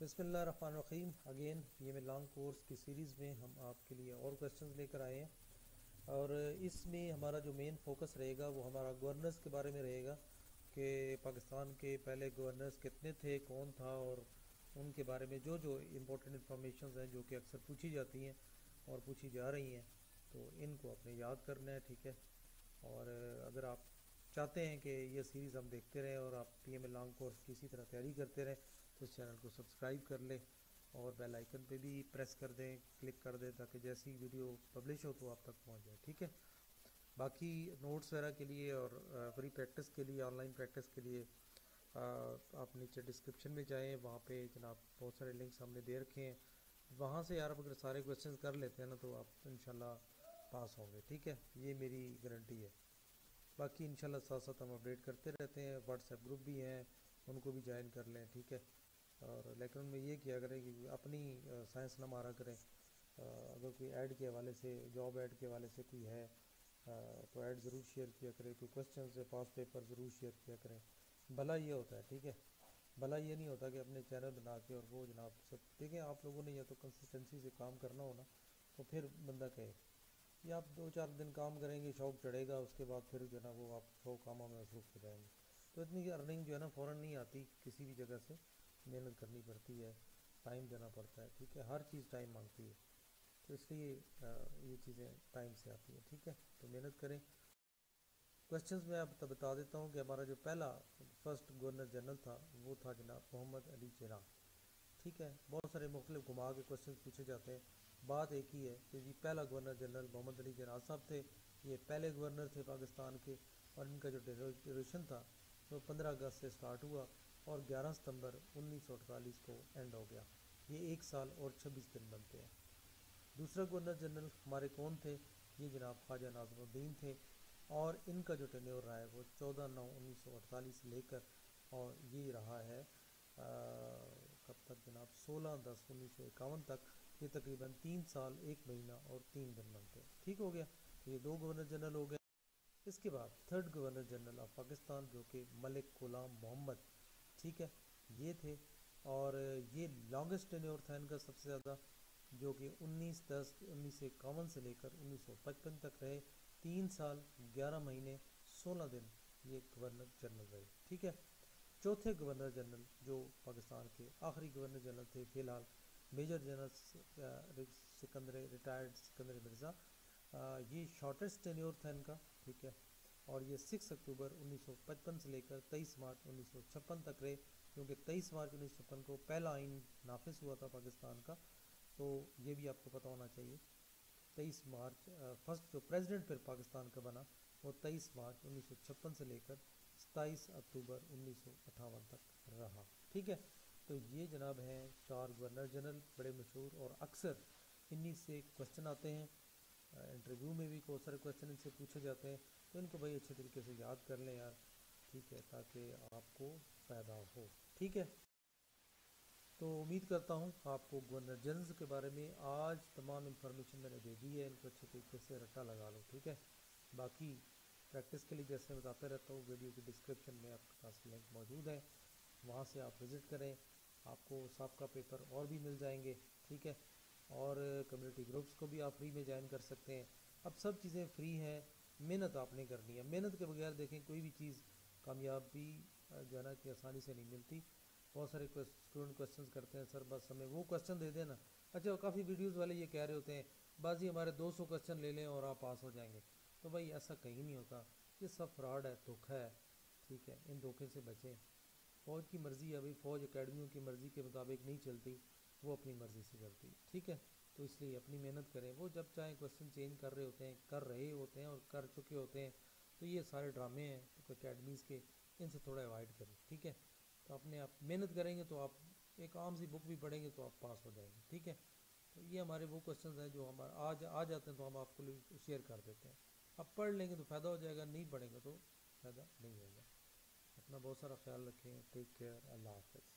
بسم اللہ الرحمن الرحیم. اگین یہ میں لانگ کورس کی سیریز میں ہم آپ کے لیے اور کویسچنز لے کر آئے ہیں، اور اس میں ہمارا جو مین فوکس رہے گا وہ ہمارا گورنرز کے بارے میں رہے گا کہ پاکستان کے پہلے گورنرز کتنے تھے، کون تھا، اور ان کے بارے میں جو امپورٹنٹ انفارمیشنز ہیں جو کہ اکثر پوچھی جاتی ہیں اور پوچھی جا رہی ہیں، تو ان کو اپنے یاد کرنا ہے. ٹھیک ہے، اور اگر آپ چاہتے ہیں کہ یہ سیریز ہم دیکھتے رہیں اور آپ P M A long course کی اسی طرح تیاری کرتے رہیں تو اس چینل کو سبسکرائب کر لیں اور بیل آئیکن پہ بھی پریس کر دیں، کلک کر دیں، تاکہ جیسی ویڈیو پبلش ہو تو آپ تک پہنچ جائے. ٹھیک ہے، باقی نوٹس وغیرہ کے لیے اور فری پریکٹس کے لیے، آن لائن پریکٹس کے لیے آپ نیچے ڈسکرپشن میں جائیں، وہاں پہ جناب بہت سارے لنکس ہم نے دے رکھے ہیں. وہاں سے یار اگر سارے کویسچنز کر لیتے ہیں نا تو آپ انشاءاللہ پاس ہوں گے. ٹھیک ہے، یہ میری گارنٹی ہے. باقی انشاءاللہ ساتھ ساتھ ہم اپڈیٹ کرتے رہتے ہیں. واٹس ایپ گروپ بھی ہیں، ان کو بھی جوائن کر لیں. ٹھیک ہے، اور لیکن ان میں یہ کیا کریں کہ اپنی سائنس نہ مارا کریں. اگر کوئی ایڈ کے حوالے سے، جاب ایڈ کے حوالے سے کوئی ہے تو ایڈ ضرور شیئر کیا کریں. کوئی کویسچن سے پاس پیپر ضرور شیئر کیا کریں. بھلا یہ ہوتا ہے. ٹھیک ہے، بھلا یہ نہیں ہوتا کہ اپنے چینل بنا کے اور وہ جناب سب دیکھیں. آپ لوگوں نے یا تو کنسسٹنسی سے کام کرنا ہونا تو پھر بندہ کہے، یا آپ 2-4 دن کام کریں گے، شوق چڑھے گا، اس کے بعد پھر جو ہے نا وہ آپ 100 کاموں میں مصروف ہو جائیں گے. تو اتنی ارننگ جو ہے نا فوراً نہیں آتی، کسی بھی جگہ سے محنت کرنی پڑتی ہے، ٹائم دینا پڑتا ہے. ٹھیک ہے، ہر چیز ٹائم مانگتی ہے، تو اس لیے یہ چیزیں ٹائم سے آتی ہیں. ٹھیک ہے، تو محنت کریں. کویسچنز میں آپ بتا دیتا ہوں کہ ہمارا جو پہلا فرسٹ گورنر جنرل تھا وہ تھا جناب محمد علی جناح. ٹھیک ہے، بہت سارے مختلف گھما کے کویسچنز پوچھے جاتے ہیں. بات ایک ہی ہے کہ جی پہلا گورنر جنرل محمد علی جناح صاحب تھے. یہ پہلے گورنر تھے پاکستان کے، اور ان کا جو ڈیوریشن تھا وہ 15 اگست سے سٹارٹ ہوا اور 11 ستمبر 1948 کو اینڈ ہو گیا. یہ 1 سال اور 26 دن بنتے ہیں. دوسرا گورنر جنرل ہمارے کون تھے؟ یہ جناب خواجہ ناظم الدین تھے، اور ان کا جو ٹینیور رہا ہے وہ 14/9/1948 سے لے کر اور یہ رہا ہے کب تک جناب 16/10/1951 تک. یہ تقریباً 3 سال 1 مہینہ اور 3 دن بنتے ہیں. ٹھیک ہو گیا، تو یہ 2 گورنر جنرل ہو گئے. اس کے بعد third governor general of Pakistan جو کہ ملک غلام محمد، ٹھیک ہے، یہ تھے، اور یہ لانگسٹ ٹینیور تھا ان کا سب سے زیادہ، جو کہ 19/10/1951 سے لے کر 1955 تک رہے. 3 سال 11 مہینے 16 دن یہ گورنر جنرل رہے. ٹھیک ہے، چوتھے گورنر جنرل جو پاکستان کے آخری گورنر جنرل تھے فی الحال، major general retired Sikandar Mirza. یہ شارٹسٹ ٹینیور تھا ان کا. ٹھیک ہے، اور یہ 6 اکتوبر 1955 سے لے کر 23 مارچ 1956 تک رہے، کیونکہ 23 مارچ 1956 کو پہلا آئین نافذ ہوا تھا پاکستان کا. تو یہ بھی آپ کو پتہ ہونا چاہیے. 23 مارچ فرسٹ جو پریزیڈنٹ پھر پاکستان کا بنا وہ 23 مارچ 1956 سے لے کر 27 اکتوبر 1958 تک رہا. ٹھیک ہے، تو یہ جناب ہیں 4 گورنر جنرل بڑے مشہور، اور اکثر انہی سے کویسچن آتے ہیں. انٹرویو میں بھی بہت سارے کویسچن ان سے پوچھے جاتے ہیں، تو ان کو بھائی اچھے طریقے سے یاد کر لیں یار. ٹھیک ہے، تاکہ آپ کو فائدہ ہو. ٹھیک ہے، تو امید کرتا ہوں آپ کو گورنر جنرل کے بارے میں آج تمام انفارمیشن میں نے دے دی ہے. ان کو اچھے طریقے سے رٹا لگا لو. ٹھیک ہے، باقی پریکٹس کے لیے جیسے بتاتا رہتا ہوں، ویڈیو کی ڈسکرپشن میں آپ کے پاس لنک موجود ہے، وہاں سے آپ وزٹ کریں. آپ کو سابقہ پیپر اور بھی مل جائیں گے. ٹھیک ہے، اور کمیونٹی گروپس کو بھی آپ فری میں جوائن کر سکتے ہیں. اب سب چیزیں فری ہیں، محنت آپ نے کرنی ہے. محنت کے بغیر دیکھیں کوئی بھی چیز کامیابی جو ہے نا کہ آسانی سے نہیں ملتی. بہت سارے اسٹوڈنٹ کویسچنز کرتے ہیں سر بس ہمیں وہ کویسچن دے دینا. اچھا، کافی ویڈیوز والے یہ کہہ رہے ہوتے ہیں بازی ہمارے 200 کویسچن لے لیں اور آپ پاس ہو جائیں گے. تو بھائی ایسا کہیں نہیں ہوتا، یہ سب فراڈ ہے، دھوکہ ہے. ٹھیک ہے، ان دھوکے سے بچیں. فوج کی مرضی ہے بھائی، فوج اکیڈمیوں کی مرضی کے مطابق نہیں چلتی، وہ اپنی مرضی سے چلتی. ٹھیک ہے، تو اس لیے اپنی محنت کریں. وہ جب چاہیں کویسچن چینج کر رہے ہوتے ہیں اور کر چکے ہوتے ہیں. تو یہ سارے ڈرامے ہیں اکیڈمیز کے، ان سے تھوڑا اوائڈ کریں. ٹھیک ہے، تو اپنے آپ محنت کریں گے تو آپ ایک عام سی بک بھی پڑھیں گے تو آپ پاس ہو جائیں گے. ٹھیک ہے، تو یہ ہمارے وہ کویسچنز ہیں جو ہمارے آج آ جاتے ہیں تو ہم آپ کو شیئر کر دیتے ہیں. آپ پڑھ لیں گے تو فائدہ ہو جائے گا، نہیں پڑھیں گے تو فائدہ نہیں ہوگا. اپنا بہت سارا خیال رکھیں. Take care. اللہ حافظ.